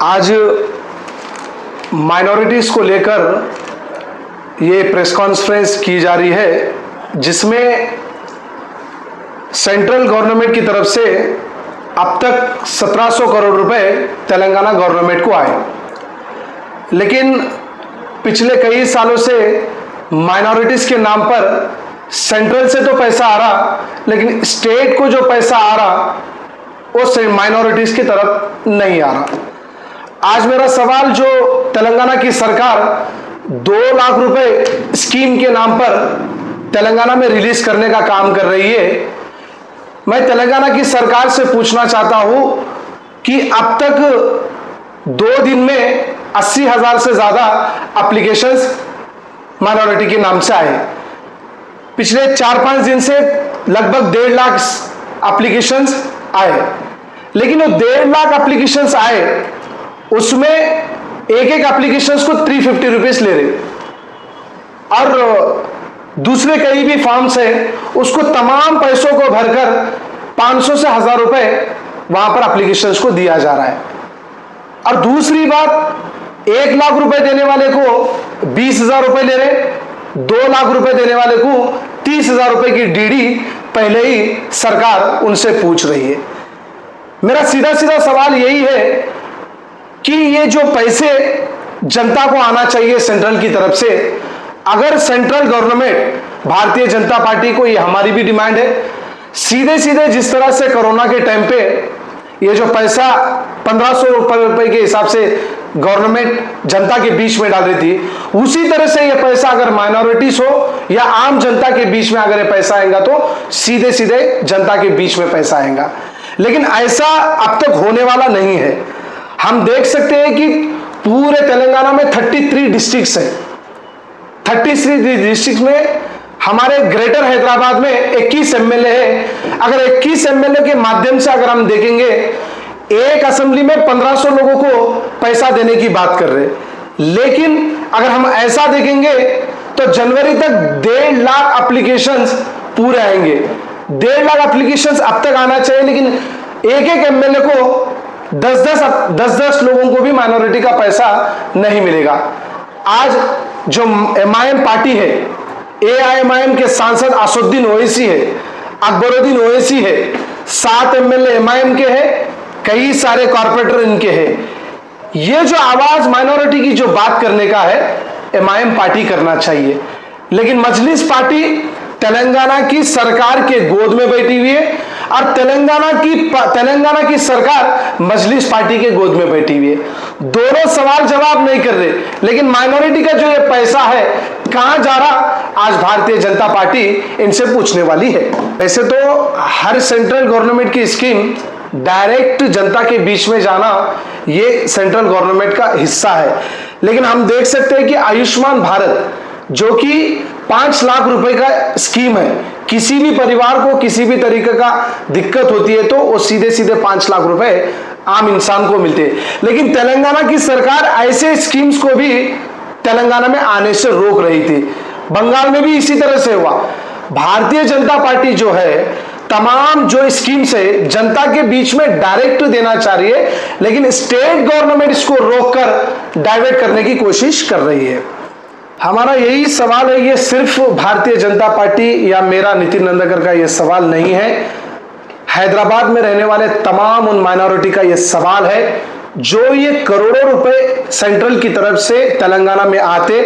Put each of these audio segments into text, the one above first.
आज माइनॉरिटीज को लेकर ये प्रेस कॉन्फ्रेंस की जा रही है, जिसमें सेंट्रल गवर्नमेंट की तरफ से अब तक 1700 करोड़ रुपए तेलंगाना गवर्नमेंट को आए। लेकिन पिछले कई सालों से माइनॉरिटीज के नाम पर सेंट्रल से तो पैसा आ रहा, लेकिन स्टेट को जो पैसा आ रहा वो माइनॉरिटीज की तरफ नहीं आ रहा। आज मेरा सवाल, जो तेलंगाना की सरकार 2 लाख रुपए स्कीम के नाम पर तेलंगाना में रिलीज करने का काम कर रही है, मैं तेलंगाना की सरकार से पूछना चाहता हूं कि अब तक 2 दिन में 80,000 से ज्यादा एप्लीकेशंस माइनॉरिटी के नाम से आए। पिछले 4-5 दिन से लगभग 1.5 लाख एप्लीकेशंस आए, लेकिन वो 1.5 लाख एप्लीकेशंस आए, उसमें एक एप्लीकेशंस को 350 रुपीज ले रहे, और दूसरे कई भी फॉर्म्स हैं उसको तमाम पैसों को भरकर 500 से 1000 रुपए वहां पर एप्लीकेशंस को दिया जा रहा है। और दूसरी बात, 1 लाख रुपए देने वाले को 20,000 रुपए ले रहे, 2 लाख रुपए देने वाले को 30,000 रुपए की डीडी पहले ही सरकार उनसे पूछ रही है। मेरा सीधा सीधा सवाल यही है कि ये जो पैसे जनता को आना चाहिए सेंट्रल की तरफ से, अगर central government Bharatiya Janata party को, ये हमारी भी डिमांड है, सीधे सीधे जिस तरह से कोरोना के टाइम पे ये जो पैसा 1500 रुपए के हिसाब से गवर्नमेंट जनता के बीच में डाल रही थी, उसी तरह से ये पैसा अगर माइनॉरिटीज हो या आम जनता के बीच में अगर ये पैसा आएगा तो सीधे सीधे जनता के बीच में पैसा आएगा। लेकिन ऐसा अब तक होने वाला नहीं है। हम देख सकते हैं कि पूरे तेलंगाना में 33 डिस्ट्रिक्ट्स हैं। 33 डिस्ट्रिक्ट में हमारे ग्रेटर हैदराबाद में 21 एमएलए है। अगर 21 एमएलए के माध्यम से अगर हम देखेंगे, एक असेंबली में 1500 लोगों को पैसा देने की बात कर रहे, लेकिन अगर हम ऐसा देखेंगे तो जनवरी तक 1.5 लाख एप्लीकेशंस पूरे आएंगे। 1.5 लाख एप्लीकेशंस अब तक आना चाहिए, लेकिन एक एमएलए को 10-10 लोगों को भी माइनॉरिटी का पैसा नहीं मिलेगा। आज जो एमआईएम पार्टी है, एआईएमआईएम के सांसद असदुद्दीन ओवैसी है, अकबरुद्दीन ओवैसी है, 7 एमएलए एमआईएम के हैं, कई सारे कॉर्पोरेटर इनके हैं। ये जो आवाज माइनॉरिटी की जो बात करने का है, एमआईएम पार्टी करना चाहिए, लेकिन मजलिस पार्टी तेलंगाना की सरकार के गोद में बैठी हुई है, और तेलंगाना की सरकार मजलिस पार्टी के गोद में बैठी हुई है। दोनों सवाल जवाब नहीं कर रहे, लेकिन माइनॉरिटी का जो ये पैसा है कहां जा रहा, आज भारतीय जनता पार्टी इनसे पूछने वाली है। वैसे तो हर सेंट्रल गवर्नमेंट की स्कीम डायरेक्ट जनता के बीच में जाना, ये सेंट्रल गवर्नमेंट का हिस्सा है, लेकिन हम देख सकते हैं कि आयुष्मान भारत जो कि 5 लाख रुपए का स्कीम है, किसी भी परिवार को किसी भी तरीके का दिक्कत होती है तो वो सीधे सीधे 5 लाख रुपए आम इंसान को मिलते हैं। लेकिन तेलंगाना की सरकार ऐसे स्कीम्स को भी तेलंगाना में आने से रोक रही थी। बंगाल में भी इसी तरह से हुआ। भारतीय जनता पार्टी जो है, तमाम जो स्कीम्स है जनता के बीच में डायरेक्ट देना चाह रही है, लेकिन स्टेट गवर्नमेंट इसको रोककर डाइवर्ट करने की कोशिश कर रही है। हमारा यही सवाल है, ये सिर्फ भारतीय जनता पार्टी या मेरा नितिन नंदकर का ये सवाल नहीं है, हैदराबाद में रहने वाले तमाम उन माइनॉरिटी का ये सवाल है जो ये करोड़ों रुपए सेंट्रल की तरफ से तेलंगाना में आते,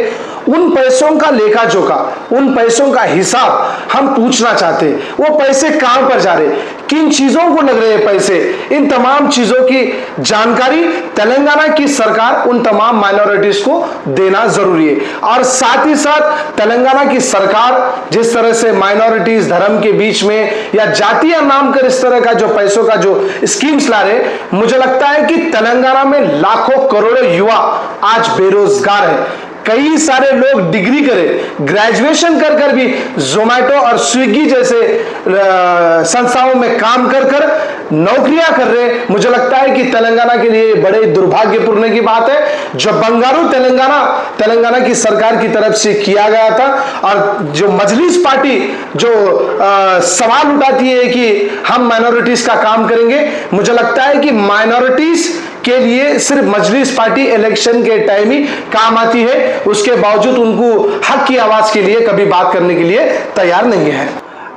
उन पैसों का लेखा जोखा, उन पैसों का हिसाब हम पूछना चाहते हैं। वो पैसे कहां पर जा रहे, किन चीजों को लग रहे हैं पैसे, इन तमाम चीजों की जानकारी तेलंगाना की सरकार उन तमाम माइनॉरिटीज को देना जरूरी है। और साथ ही साथ तेलंगाना की सरकार जिस तरह से माइनॉरिटीज धर्म के बीच में या जातीय नाम कर इस तरह का जो पैसों का जो स्कीम्स ला रहे, मुझे लगता है कि तेलंगाना में लाखों करोड़ों युवा आज बेरोजगार है। कई सारे लोग डिग्री करे, ग्रेजुएशन कर कर भी जोमैटो और स्विगी जैसे संस्थाओं में काम कर कर नौकरियां कर रहे। मुझे लगता है कि तेलंगाना के लिए बड़े दुर्भाग्यपूर्ण की बात है जो बंगारू तेलंगाना की सरकार की तरफ से किया गया था। और जो मजलिस पार्टी जो सवाल उठाती है कि हम माइनॉरिटीज का काम करेंगे, मुझे लगता है कि माइनॉरिटीज के लिए सिर्फ मजलिस पार्टी इलेक्शन के टाइम ही काम आती है, उसके बावजूद उनको हक की आवाज के लिए कभी बात करने के लिए तैयार नहीं है।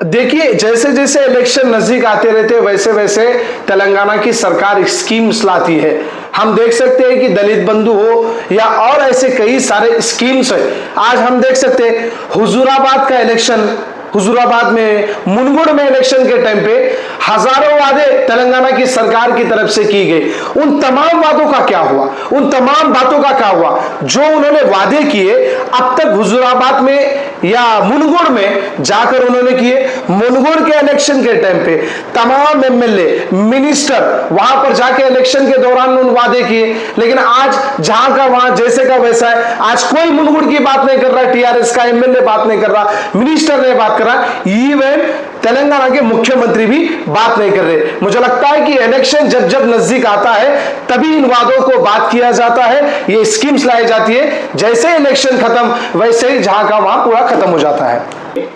देखिए, जैसे जैसे इलेक्शन नजदीक आते रहते वैसे वैसे तेलंगाना की सरकार स्कीम्स लाती है। हम देख सकते हैं कि दलित बंधु हो या और ऐसे कई सारे स्कीम्स है। आज हम देख सकते हैं हुजूराबाद का इलेक्शन, हुजूराबाद में मुनगुड़ में इलेक्शन के टाइम पे हजारों वादे तेलंगाना की सरकार की तरफ से की गई। उन तमाम वादों का क्या हुआ, उन तमाम बातों का क्या हुआ जो उन्होंने वादे किए, अब तक हुजूराबाद में या मुनगुड़ में जाकर उन्होंने किए। मुनगुड़ के इलेक्शन के टाइम पे तमाम एमएलए मिनिस्टर वहां पर जाके इलेक्शन के दौरान उन वादे किए, लेकिन आज जहां का वहां जैसे का वैसा है। आज कोई मुनगुड़ की बात नहीं कर रहा, टीआरएस का एमएलए बात नहीं कर रहा, मिनिस्टर ने बात कर रहा, इवन तेलंगाना के मुख्यमंत्री भी बात नहीं कर रहे। मुझे लगता है कि इलेक्शन जब जब नजदीक आता है तभी इन वादों को बात किया जाता है, ये स्कीम्स लाई जाती है। जैसे इलेक्शन खत्म वैसे ही जहां का वहां पूरा खत्म हो जाता है।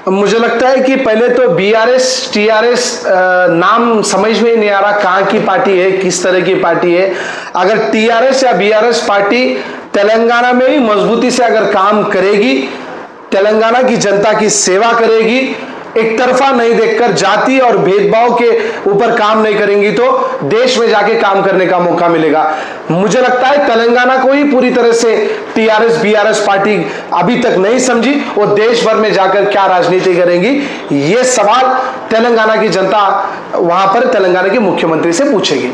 मुझे लगता है कि पहले तो बीआरएस टीआरएस नाम समझ में नहीं आ रहा, कहां की पार्टी है, किस तरह की पार्टी है। अगर टीआरएस या बीआरएस पार्टी तेलंगाना में ही मजबूती से अगर काम करेगी, तेलंगाना की जनता की सेवा करेगी, एक तरफा नहीं देखकर जाति और भेदभाव के ऊपर काम नहीं करेंगी, तो देश में जाके काम करने का मौका मिलेगा। मुझे लगता है तेलंगाना को ही पूरी तरह से टीआरएस बीआरएस पार्टी अभी तक नहीं समझी, वो देश भर में जाकर क्या राजनीति करेंगी, ये सवाल तेलंगाना की जनता वहां पर तेलंगाना के मुख्यमंत्री से पूछेगी।